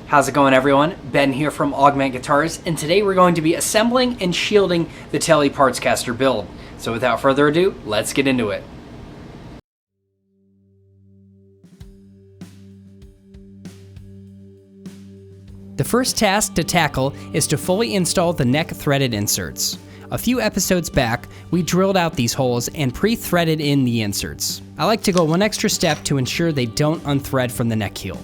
How's it going, everyone? Ben here from Augment Guitars, and today we're going to be assembling and shielding the Tele Partscaster build. So without further ado, let's get into it. The first task to tackle is to fully install the neck threaded inserts. A few episodes back, we drilled out these holes and pre-threaded in the inserts. I like to go one extra step to ensure they don't unthread from the neck heel.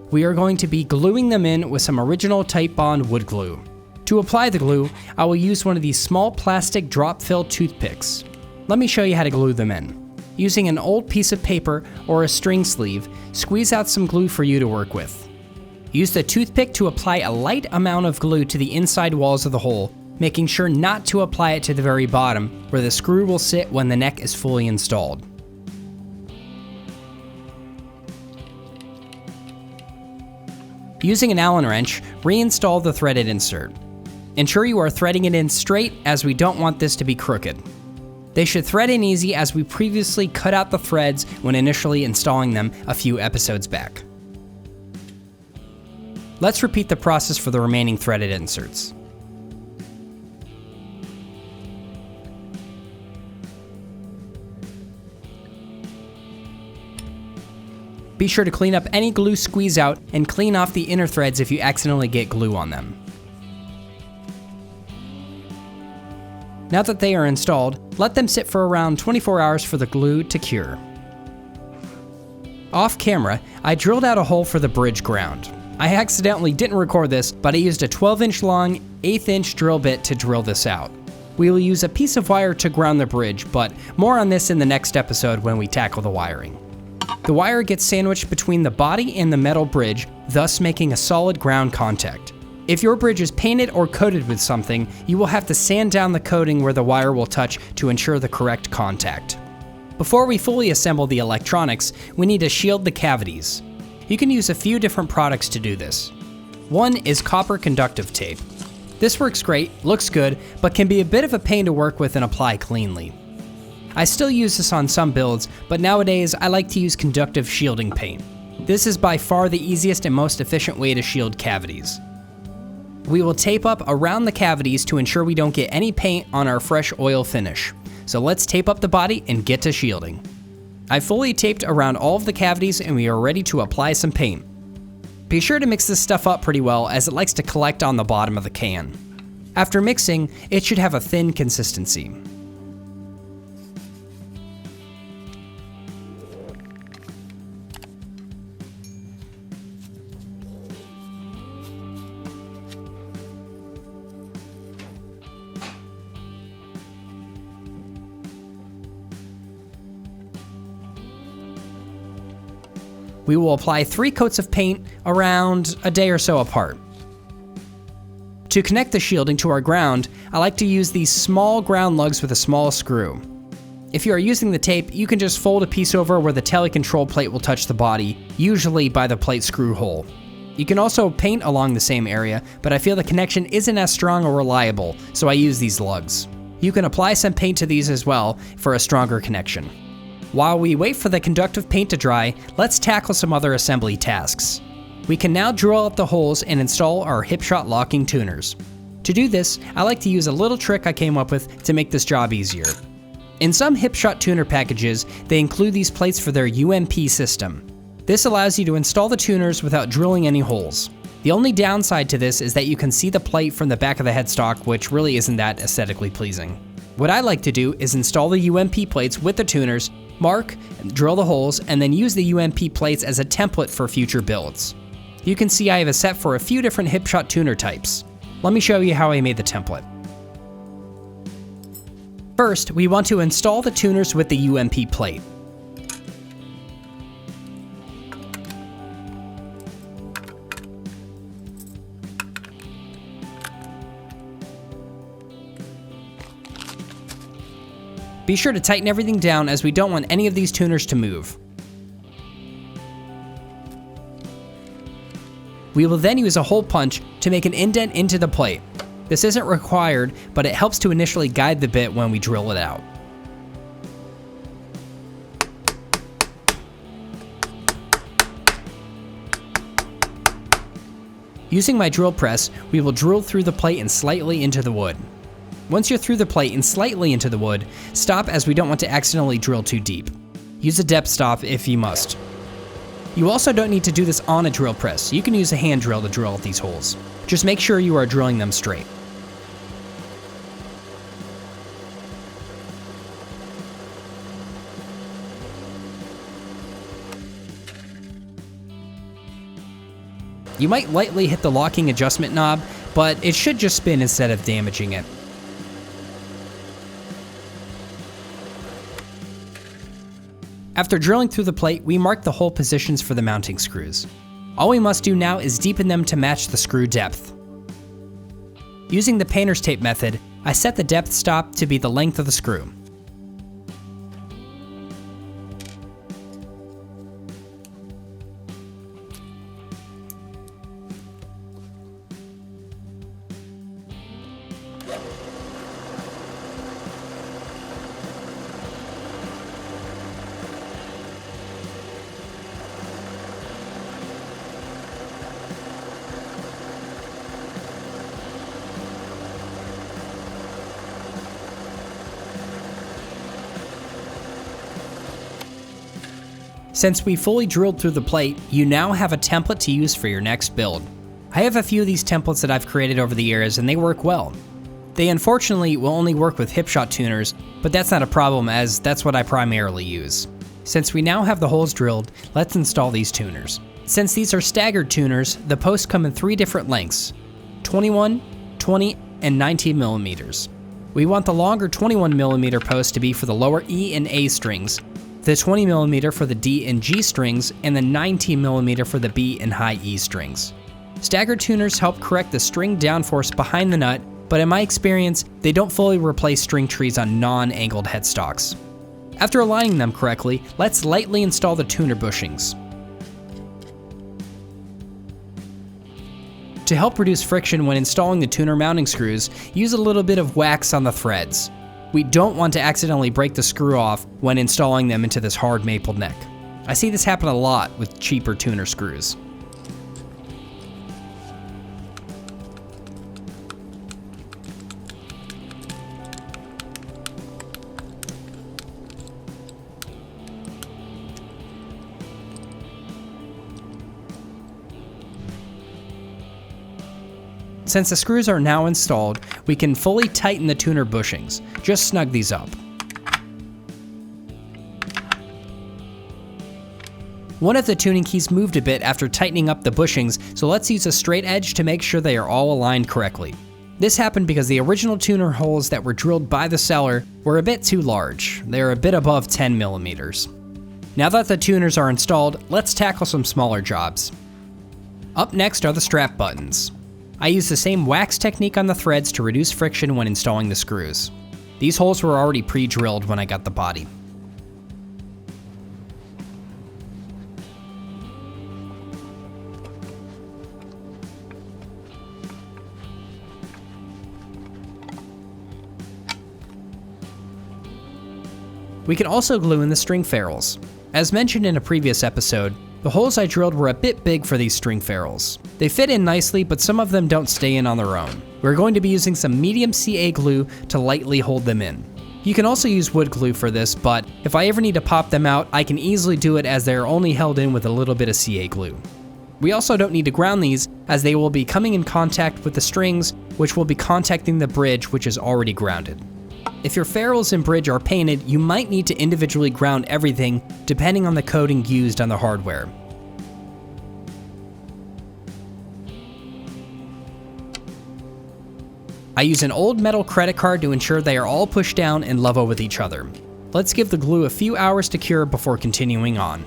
We are going to be gluing them in with some original Titebond wood glue. To apply the glue, I will use one of these small plastic drop-fill toothpicks. Let me show you how to glue them in. Using an old piece of paper or a string sleeve, squeeze out some glue for you to work with. Use the toothpick to apply a light amount of glue to the inside walls of the hole, making sure not to apply it to the very bottom, where the screw will sit when the neck is fully installed. Using an Allen wrench, reinstall the threaded insert. Ensure you are threading it in straight, as we don't want this to be crooked. They should thread in easy, as we previously cut out the threads when initially installing them a few episodes back. Let's repeat the process for the remaining threaded inserts. Be sure to clean up any glue squeeze out and clean off the inner threads if you accidentally get glue on them. Now that they are installed, let them sit for around 24 hours for the glue to cure. Off camera, I drilled out a hole for the bridge ground. I accidentally didn't record this, but I used a 12-inch long, 1/8-inch drill bit to drill this out. We will use a piece of wire to ground the bridge, but more on this in the next episode when we tackle the wiring. The wire gets sandwiched between the body and the metal bridge, thus making a solid ground contact. If your bridge is painted or coated with something, you will have to sand down the coating where the wire will touch to ensure the correct contact. Before we fully assemble the electronics, we need to shield the cavities. You can use a few different products to do this. One is copper conductive tape. This works great, looks good, but can be a bit of a pain to work with and apply cleanly. I still use this on some builds, but nowadays I like to use conductive shielding paint. This is by far the easiest and most efficient way to shield cavities. We will tape up around the cavities to ensure we don't get any paint on our fresh oil finish. So let's tape up the body and get to shielding. I fully taped around all of the cavities and we are ready to apply some paint. Be sure to mix this stuff up pretty well, as it likes to collect on the bottom of the can. After mixing, it should have a thin consistency. We will apply 3 coats of paint around a day or so apart. To connect the shielding to our ground, I like to use these small ground lugs with a small screw. If you are using the tape, you can just fold a piece over where the tele control plate will touch the body, usually by the plate screw hole. You can also paint along the same area, but I feel the connection isn't as strong or reliable, so I use these lugs. You can apply some paint to these as well for a stronger connection. While we wait for the conductive paint to dry, let's tackle some other assembly tasks. We can now drill out the holes and install our Hipshot locking tuners. To do this, I like to use a little trick I came up with to make this job easier. In some Hipshot tuner packages, they include these plates for their UMP system. This allows you to install the tuners without drilling any holes. The only downside to this is that you can see the plate from the back of the headstock, which really isn't that aesthetically pleasing. What I like to do is install the UMP plates with the tuners, mark, drill the holes, and then use the UMP plates as a template for future builds. You can see I have a set for a few different Hipshot tuner types. Let me show you how I made the template. First, we want to install the tuners with the UMP plate. Be sure to tighten everything down, as we don't want any of these tuners to move. We will then use a hole punch to make an indent into the plate. This isn't required, but it helps to initially guide the bit when we drill it out. Using my drill press, we will drill through the plate and slightly into the wood. Once you're through the plate and slightly into the wood, stop as we don't want to accidentally drill too deep. Use a depth stop if you must. You also don't need to do this on a drill press. You can use a hand drill to drill out these holes. Just make sure you are drilling them straight. You might lightly hit the locking adjustment knob, but it should just spin instead of damaging it. After drilling through the plate, we mark the hole positions for the mounting screws. All we must do now is deepen them to match the screw depth. Using the painter's tape method, I set the depth stop to be the length of the screw. Since we fully drilled through the plate, you now have a template to use for your next build. I have a few of these templates that I've created over the years and they work well. They unfortunately will only work with Hipshot tuners, but that's not a problem as that's what I primarily use. Since we now have the holes drilled, let's install these tuners. Since these are staggered tuners, the posts come in 3 different lengths, 21, 20, and 19 millimeters. We want the longer 21 millimeter post to be for the lower E and A strings, the 20 millimeter for the D and G strings, and the 19 millimeter for the B and high E strings. Staggered tuners help correct the string downforce behind the nut, but in my experience, they don't fully replace string trees on non-angled headstocks. After aligning them correctly, let's lightly install the tuner bushings. To help reduce friction when installing the tuner mounting screws, use a little bit of wax on the threads. We don't want to accidentally break the screw off when installing them into this hard maple neck. I see this happen a lot with cheaper tuner screws. Since the screws are now installed, we can fully tighten the tuner bushings. Just snug these up. One of the tuning keys moved a bit after tightening up the bushings, so let's use a straight edge to make sure they are all aligned correctly. This happened because the original tuner holes that were drilled by the seller were a bit too large. They're a bit above 10 millimeters. Now that the tuners are installed, let's tackle some smaller jobs. Up next are the strap buttons. I used the same wax technique on the threads to reduce friction when installing the screws. These holes were already pre-drilled when I got the body. We can also glue in the string ferrules. As mentioned in a previous episode, the holes I drilled were a bit big for these string ferrules. They fit in nicely, but some of them don't stay in on their own. We're going to be using some medium CA glue to lightly hold them in. You can also use wood glue for this, but if I ever need to pop them out, I can easily do it as they are only held in with a little bit of CA glue. We also don't need to ground these as they will be coming in contact with the strings, which will be contacting the bridge, which is already grounded. If your ferrules and bridge are painted, you might need to individually ground everything depending on the coating used on the hardware. I use an old metal credit card to ensure they are all pushed down and level with each other. Let's give the glue a few hours to cure before continuing on.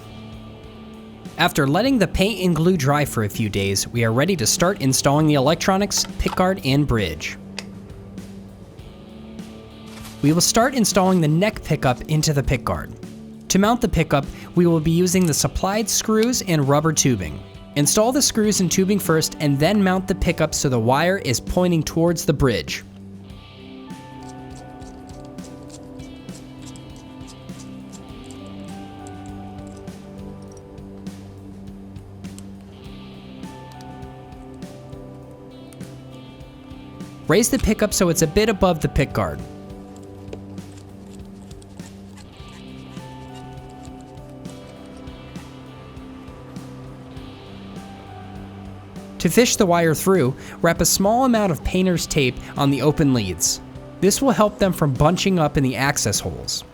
After letting the paint and glue dry for a few days, we are ready to start installing the electronics, pickguard, and bridge. We will start installing the neck pickup into the pickguard. To mount the pickup, we will be using the supplied screws and rubber tubing. Install the screws and tubing first and then mount the pickup so the wire is pointing towards the bridge. Raise the pickup so it's a bit above the pickguard. To fish the wire through, wrap a small amount of painter's tape on the open leads. This will help them from bunching up in the access holes.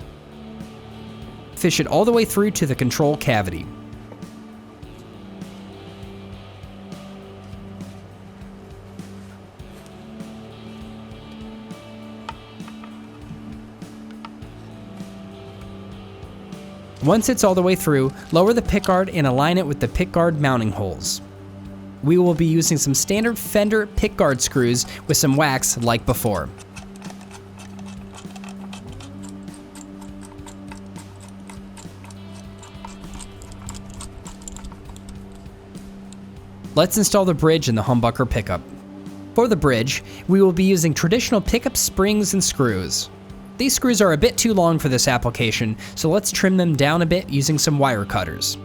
Fish it all the way through to the control cavity. Once it's all the way through, lower the pickguard and align it with the pickguard mounting holes. We will be using some standard Fender pickguard screws with some wax like before. Let's install the bridge and the humbucker pickup. For the bridge, we will be using traditional pickup springs and screws. These screws are a bit too long for this application, so let's trim them down a bit using some wire cutters.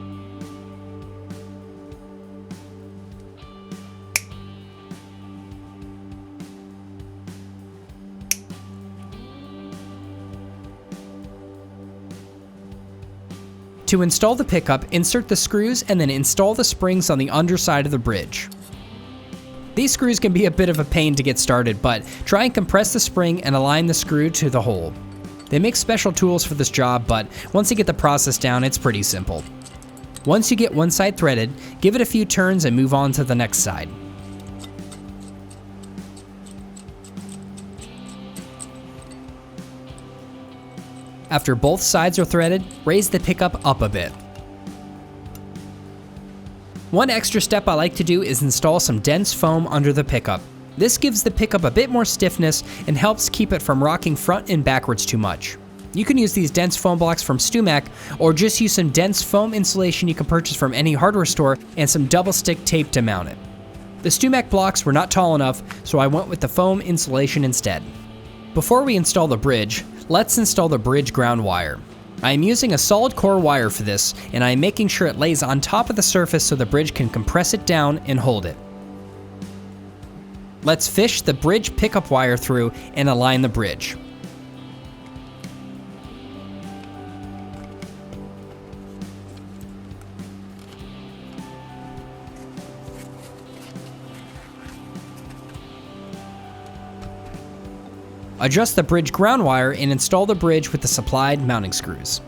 To install the pickup, insert the screws and then install the springs on the underside of the bridge. These screws can be a bit of a pain to get started, but try and compress the spring and align the screw to the hole. They make special tools for this job, but once you get the process down, it's pretty simple. Once you get one side threaded, give it a few turns and move on to the next side. After both sides are threaded, raise the pickup up a bit. One extra step I like to do is install some dense foam under the pickup. This gives the pickup a bit more stiffness and helps keep it from rocking front and backwards too much. You can use these dense foam blocks from StewMac, or just use some dense foam insulation you can purchase from any hardware store and some double stick tape to mount it. The StewMac blocks were not tall enough, so I went with the foam insulation instead. Before we install the bridge, let's install the bridge ground wire. I am using a solid core wire for this, and I am making sure it lays on top of the surface so the bridge can compress it down and hold it. Let's fish the bridge pickup wire through and align the bridge. Adjust the bridge ground wire and install the bridge with the supplied mounting screws.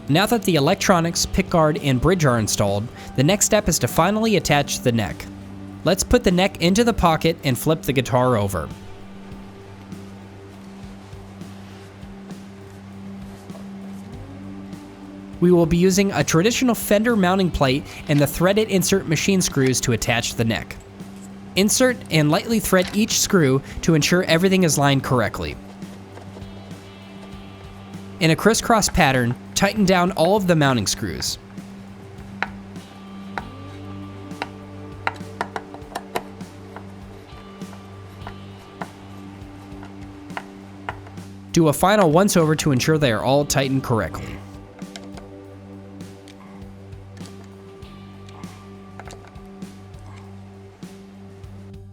Now that the electronics, pickguard, and bridge are installed, the next step is to finally attach the neck. Let's put the neck into the pocket and flip the guitar over. We will be using a traditional Fender mounting plate and the threaded insert machine screws to attach the neck. Insert and lightly thread each screw to ensure everything is lined correctly. In a crisscross pattern, tighten down all of the mounting screws. Do a final once-over to ensure they are all tightened correctly.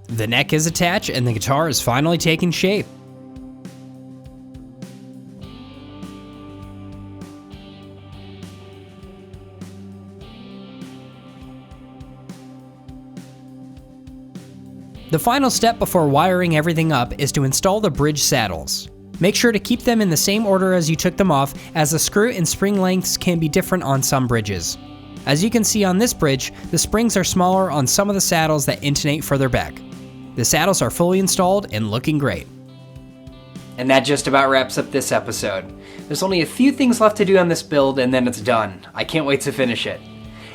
The neck is attached and the guitar is finally taking shape. The final step before wiring everything up is to install the bridge saddles. Make sure to keep them in the same order as you took them off, as the screw and spring lengths can be different on some bridges. As you can see on this bridge, the springs are smaller on some of the saddles that intonate further back. The saddles are fully installed and looking great. And that just about wraps up this episode. There's only a few things left to do on this build and then it's done. I can't wait to finish it.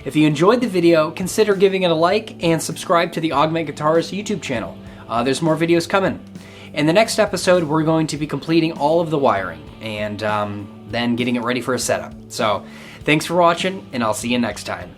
If you enjoyed the video, consider giving it a like and subscribe to the Augment Guitars YouTube channel. There's more videos coming. In the next episode, we're going to be completing all of the wiring and then getting it ready for a setup. So thanks for watching, and I'll see you next time.